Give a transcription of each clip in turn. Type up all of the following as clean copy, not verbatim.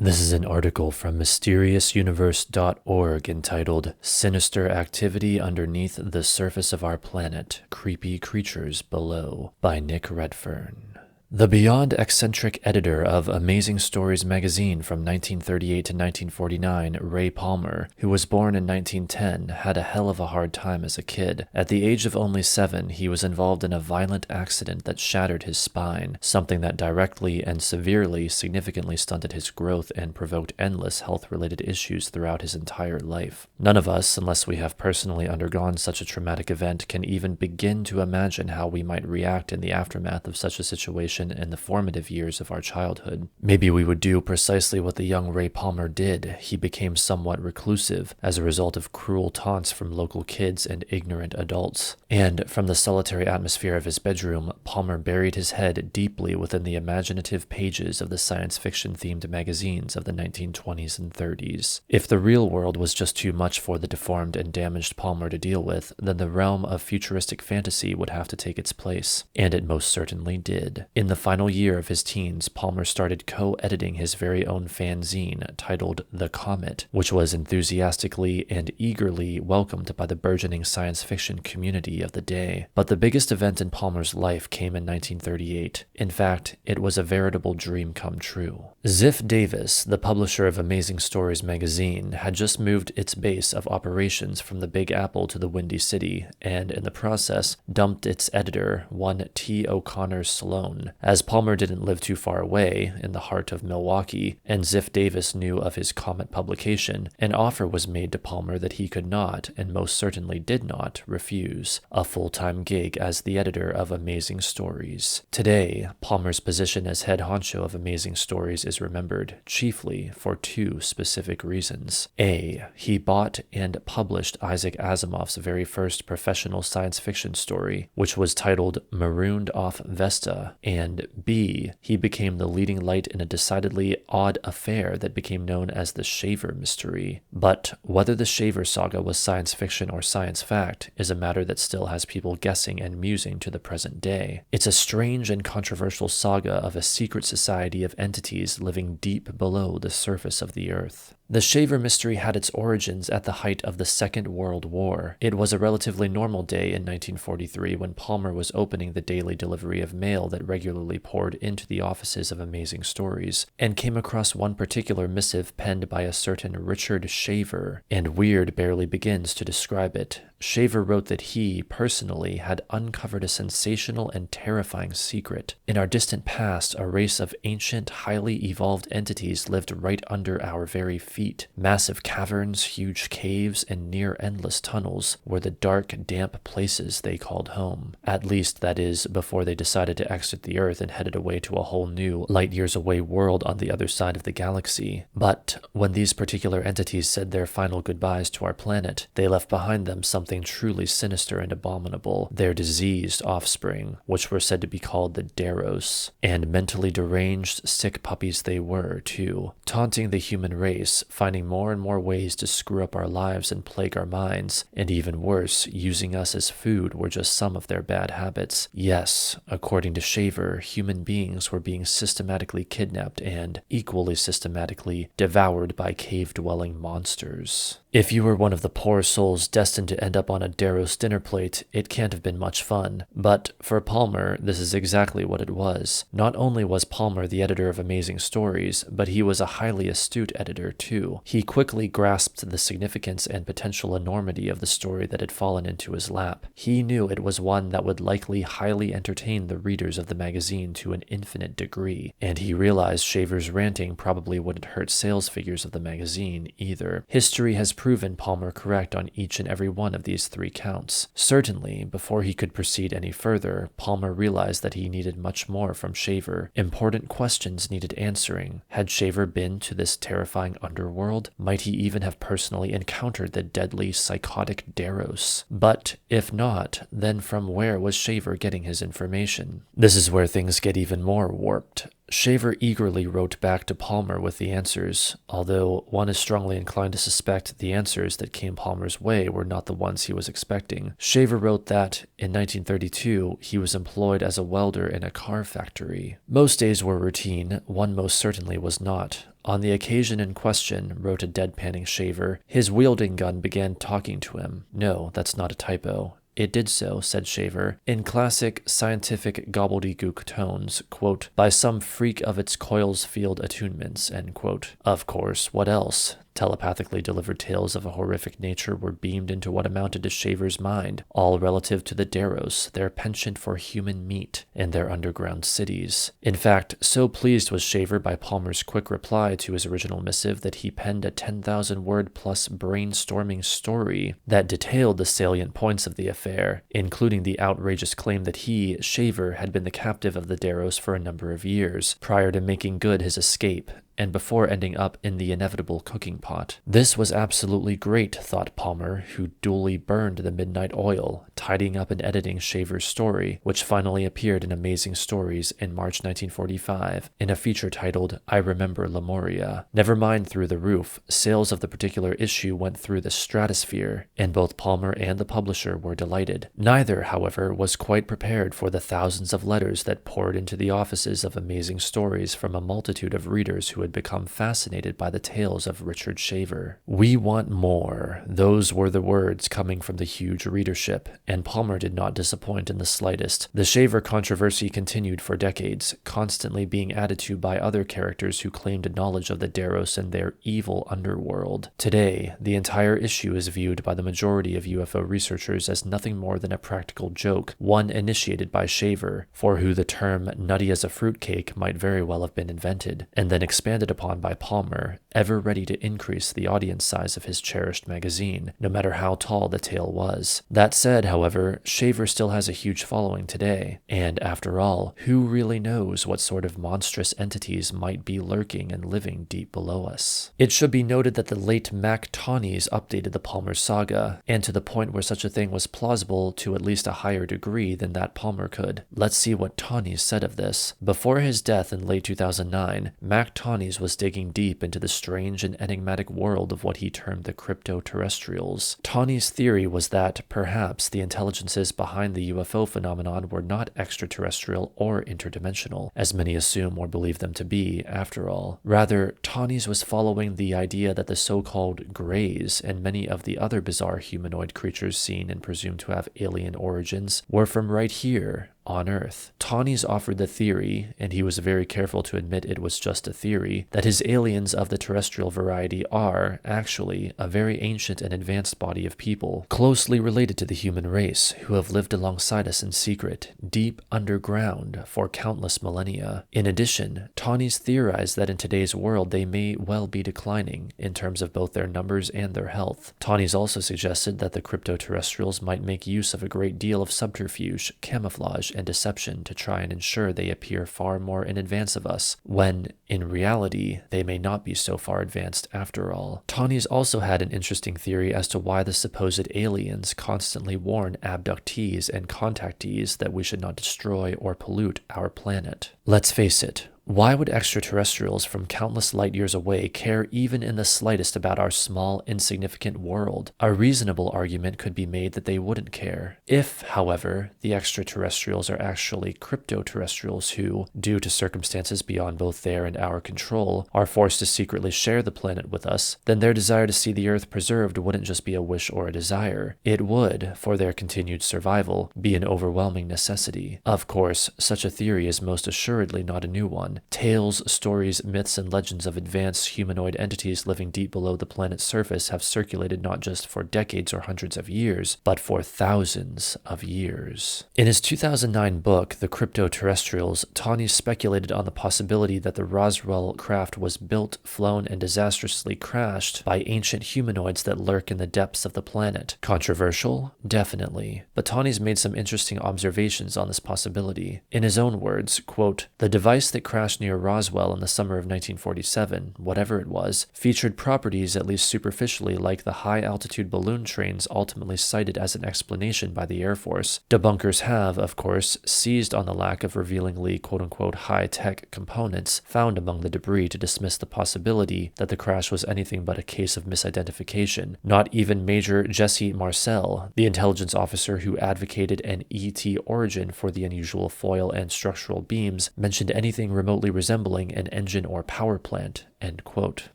This is an article from mysteriousuniverse.org entitled Sinister Activity Underneath the Surface of Our Planet, Creepy Creatures Below by Nick Redfern. The beyond-eccentric editor of Amazing Stories magazine from 1938 to 1949, Ray Palmer, who was born in 1910, had a hell of a hard time as a kid. At the age of only 7, he was involved in a violent accident that shattered his spine, something that directly and severely significantly stunted his growth and provoked endless health-related issues throughout his entire life. None of us, unless we have personally undergone such a traumatic event, can even begin to imagine how we might react in the aftermath of such a situation in the formative years of our childhood. Maybe we would do precisely what the young Ray Palmer did. He became somewhat reclusive as a result of cruel taunts from local kids and ignorant adults. And from the solitary atmosphere of his bedroom, Palmer buried his head deeply within the imaginative pages of the science fiction-themed magazines of the 1920s and 30s. If the real world was just too much for the deformed and damaged Palmer to deal with, then the realm of futuristic fantasy would have to take its place. And it most certainly did. In the final year of his teens, Palmer started co-editing his very own fanzine titled The Comet, which was enthusiastically and eagerly welcomed by the burgeoning science fiction community of the day. But the biggest event in Palmer's life came in 1938. In fact, it was a veritable dream come true. Ziff Davis, the publisher of Amazing Stories magazine, had just moved its base of operations from the Big Apple to the Windy City, and in the process, dumped its editor, one T. O'Connor Sloan. As Palmer didn't live too far away, in the heart of Milwaukee, and Ziff Davis knew of his Comet publication, an offer was made to Palmer that he could not, and most certainly did not, refuse: a full-time gig as the editor of Amazing Stories. Today, Palmer's position as head honcho of Amazing Stories is remembered chiefly for two specific reasons. A. He bought and published Isaac Asimov's very first professional science fiction story, which was titled Marooned Off Vesta, and B. He became the leading light in a decidedly odd affair that became known as the Shaver Mystery. But whether the Shaver saga was science fiction or science fact is a matter that still has people guessing and musing to the present day. It's a strange and controversial saga of a secret society of entities living deep below the surface of the earth. The Shaver Mystery had its origins at the height of the Second World War. It was a relatively normal day in 1943 when Palmer was opening the daily delivery of mail that regularly poured into the offices of Amazing Stories, and came across one particular missive penned by a certain Richard Shaver, and weird barely begins to describe it. Shaver wrote that he, personally, had uncovered a sensational and terrifying secret. In our distant past, a race of ancient, highly evolved entities lived right under our very feet. Massive caverns, huge caves, and near-endless tunnels were the dark, damp places they called home. At least, that is, before they decided to exit the Earth and headed away to a whole new, light-years-away world on the other side of the galaxy. But when these particular entities said their final goodbyes to our planet, they left behind them something truly sinister and abominable: their diseased offspring, which were said to be called the Deros. And mentally deranged, sick puppies they were, too, taunting the human race, finding more and more ways to screw up our lives and plague our minds, and even worse, using us as food were just some of their bad habits. Yes, according to Shaver, human beings were being systematically kidnapped and, equally systematically, devoured by cave-dwelling monsters. If you were one of the poor souls destined to end up on a Deros dinner plate, it can't have been much fun. But for Palmer, this is exactly what it was. Not only was Palmer the editor of Amazing Stories, but he was a highly astute editor too. He quickly grasped the significance and potential enormity of the story that had fallen into his lap. He knew it was one that would likely highly entertain the readers of the magazine to an infinite degree, and he realized Shaver's ranting probably wouldn't hurt sales figures of the magazine either. History has proven Palmer correct on each and every one of these three counts. Certainly, before he could proceed any further, Palmer realized that he needed much more from Shaver. Important questions needed answering. Had Shaver been to this terrifying underworld? Might he even have personally encountered the deadly, psychotic Deros? But if not, then from where was Shaver getting his information? This is where things get even more warped. Shaver eagerly wrote back to Palmer with the answers, although one is strongly inclined to suspect the answers that came Palmer's way were not the ones he was expecting. Shaver wrote that, in 1932, he was employed as a welder in a car factory. Most days were routine, one most certainly was not. On the occasion in question, wrote a deadpanning Shaver, his wielding gun began talking to him. No, that's not a typo. It did so, said Shaver, in classic scientific gobbledygook tones, quote, by some freak of its coils field attunements, end quote. Of course, what else? Telepathically delivered tales of a horrific nature were beamed into what amounted to Shaver's mind, all relative to the Deros, their penchant for human meat, and their underground cities. In fact, so pleased was Shaver by Palmer's quick reply to his original missive that he penned a 10,000-word-plus brainstorming story that detailed the salient points of the affair, including the outrageous claim that he, Shaver, had been the captive of the Deros for a number of years, prior to making good his escape, and before ending up in the inevitable cooking pot. This was absolutely great, thought Palmer, who duly burned the midnight oil, tidying up and editing Shaver's story, which finally appeared in Amazing Stories in March 1945, in a feature titled I Remember Lemuria. Never mind through the roof, sales of the particular issue went through the stratosphere, and both Palmer and the publisher were delighted. Neither, however, was quite prepared for the thousands of letters that poured into the offices of Amazing Stories from a multitude of readers who had become fascinated by the tales of Richard Shaver. We want more. Those were the words coming from the huge readership, and Palmer did not disappoint in the slightest. The Shaver controversy continued for decades, constantly being added to by other characters who claimed knowledge of the Deros and their evil underworld. Today, the entire issue is viewed by the majority of UFO researchers as nothing more than a practical joke, one initiated by Shaver, for who the term nutty as a fruitcake might very well have been invented, and then expanded upon by Palmer, ever ready to increase the audience size of his cherished magazine, no matter how tall the tale was. That said, however, Shaver still has a huge following today, and after all, who really knows what sort of monstrous entities might be lurking and living deep below us? It should be noted that the late Mac Taunys updated the Palmer saga, and to the point where such a thing was plausible to at least a higher degree than that Palmer could. Let's see what Taunys said of this. Before his death in late 2009, Mac Taunys was digging deep into the strange and enigmatic world of what he termed the crypto-terrestrials. Taunys' theory was that, perhaps, the intelligences behind the UFO phenomenon were not extraterrestrial or interdimensional, as many assume or believe them to be, after all. Rather, Taunys was following the idea that the so-called Greys and many of the other bizarre humanoid creatures seen and presumed to have alien origins were from right here, on Earth. Taunys offered the theory, and he was very careful to admit it was just a theory, that his aliens of the terrestrial variety are, actually, a very ancient and advanced body of people, closely related to the human race, who have lived alongside us in secret, deep underground, for countless millennia. In addition, Taunys theorized that in today's world they may well be declining, in terms of both their numbers and their health. Taunys also suggested that the crypto-terrestrials might make use of a great deal of subterfuge, camouflage, and deception to try and ensure they appear far more in advance of us, when, in reality, they may not be so far advanced after all. Taunys also had an interesting theory as to why the supposed aliens constantly warn abductees and contactees that we should not destroy or pollute our planet. Let's face it, why would extraterrestrials from countless light years away care even in the slightest about our small, insignificant world? A reasonable argument could be made that they wouldn't care. If, however, the extraterrestrials are actually crypto-terrestrials who, due to circumstances beyond both their and our control, are forced to secretly share the planet with us, then their desire to see the Earth preserved wouldn't just be a wish or a desire. It would, for their continued survival, be an overwhelming necessity. Of course, such a theory is most assuredly not a new one. Tales, stories, myths, and legends of advanced humanoid entities living deep below the planet's surface have circulated not just for decades or hundreds of years, but for thousands of years. In his 2009 book, The Crypto-Terrestrials, Taunys speculated on the possibility that the Roswell craft was built, flown, and disastrously crashed by ancient humanoids that lurk in the depths of the planet. Controversial? Definitely. But Taunys made some interesting observations on this possibility. In his own words, quote, "The device that crashed crash near Roswell in the summer of 1947, whatever it was, featured properties at least superficially like the high-altitude balloon trains ultimately cited as an explanation by the Air Force. Debunkers have, of course, seized on the lack of revealingly quote-unquote high-tech components found among the debris to dismiss the possibility that the crash was anything but a case of misidentification. Not even Major Jesse Marcel, the intelligence officer who advocated an ET origin for the unusual foil and structural beams, mentioned anything remotely resembling an engine or power plant. End quote.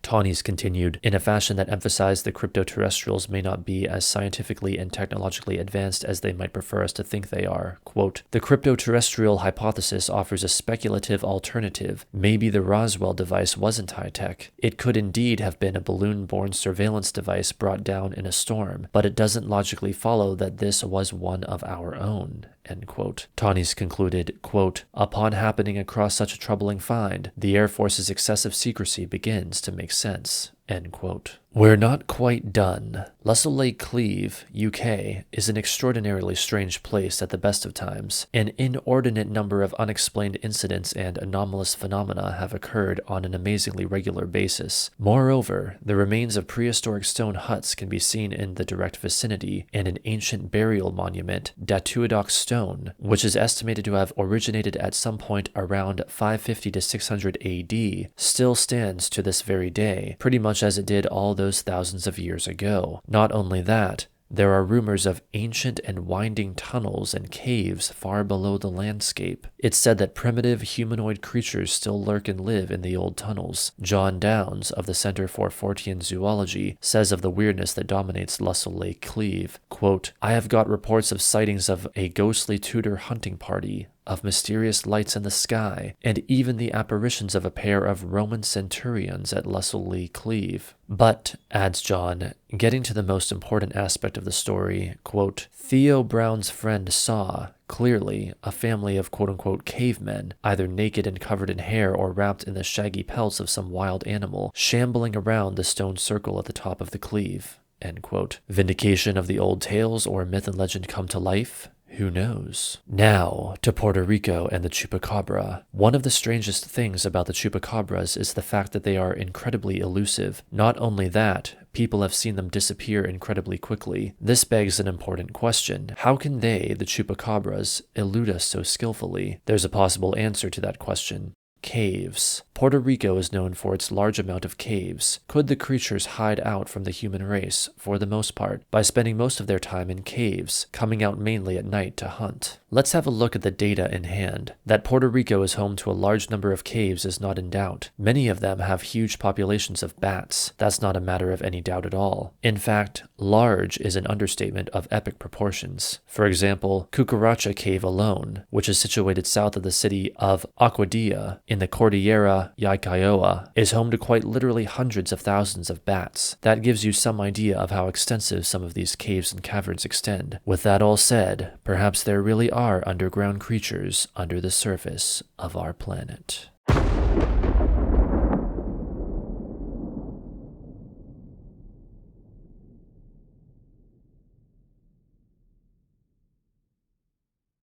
Taunts continued, in a fashion that emphasized the cryptoterrestrials may not be as scientifically and technologically advanced as they might prefer us to think they are. Quote, the cryptoterrestrial hypothesis offers a speculative alternative. Maybe the Roswell device wasn't high-tech. It could indeed have been a balloon-borne surveillance device brought down in a storm, but it doesn't logically follow that this was one of our own. End quote. Taunts concluded, quote, upon happening across such a troubling find, the Air Force's excessive secrecy begins to make sense. End quote. We're not quite done. Leslie-Cleave, UK, is an extraordinarily strange place at the best of times. An inordinate number of unexplained incidents and anomalous phenomena have occurred on an amazingly regular basis. Moreover, the remains of prehistoric stone huts can be seen in the direct vicinity, and an ancient burial monument, Datuadoc Stone, which is estimated to have originated at some point around 550 to 600 AD, still stands to this very day, pretty much as it did all those thousands of years ago. Not only that, there are rumors of ancient and winding tunnels and caves far below the landscape. It's said that primitive humanoid creatures still lurk and live in the old tunnels. John Downs of the Center for Fortean Zoology says of the weirdness that dominates Leslie-Cleave, quote, I have got reports of sightings of a ghostly Tudor hunting party, of mysterious lights in the sky, and even the apparitions of a pair of Roman centurions at Leslie-Cleave. But, adds John, getting to the most important aspect of the story, quote, Theo Brown's friend saw, clearly, a family of quote-unquote cavemen, either naked and covered in hair or wrapped in the shaggy pelts of some wild animal, shambling around the stone circle at the top of the cleave. End quote. Vindication of the old tales or myth and legend come to life? Who knows? Now, to Puerto Rico and the chupacabra. One of the strangest things about the chupacabras is the fact that they are incredibly elusive. Not only that, people have seen them disappear incredibly quickly. This begs an important question. How can they, the chupacabras, elude us so skillfully? There's a possible answer to that question. Caves. Puerto Rico is known for its large amount of caves. Could the creatures hide out from the human race, for the most part, by spending most of their time in caves, coming out mainly at night to hunt? Let's have a look at the data in hand. That Puerto Rico is home to a large number of caves is not in doubt. Many of them have huge populations of bats. That's not a matter of any doubt at all. In fact, large is an understatement of epic proportions. For example, Cucaracha Cave alone, which is situated south of the city of Aguadilla in the Cordillera Yaikaoa, is home to quite literally hundreds of thousands of bats. That gives you some idea of how extensive some of these caves and caverns extend. With that all said, perhaps there really are underground creatures under the surface of our planet.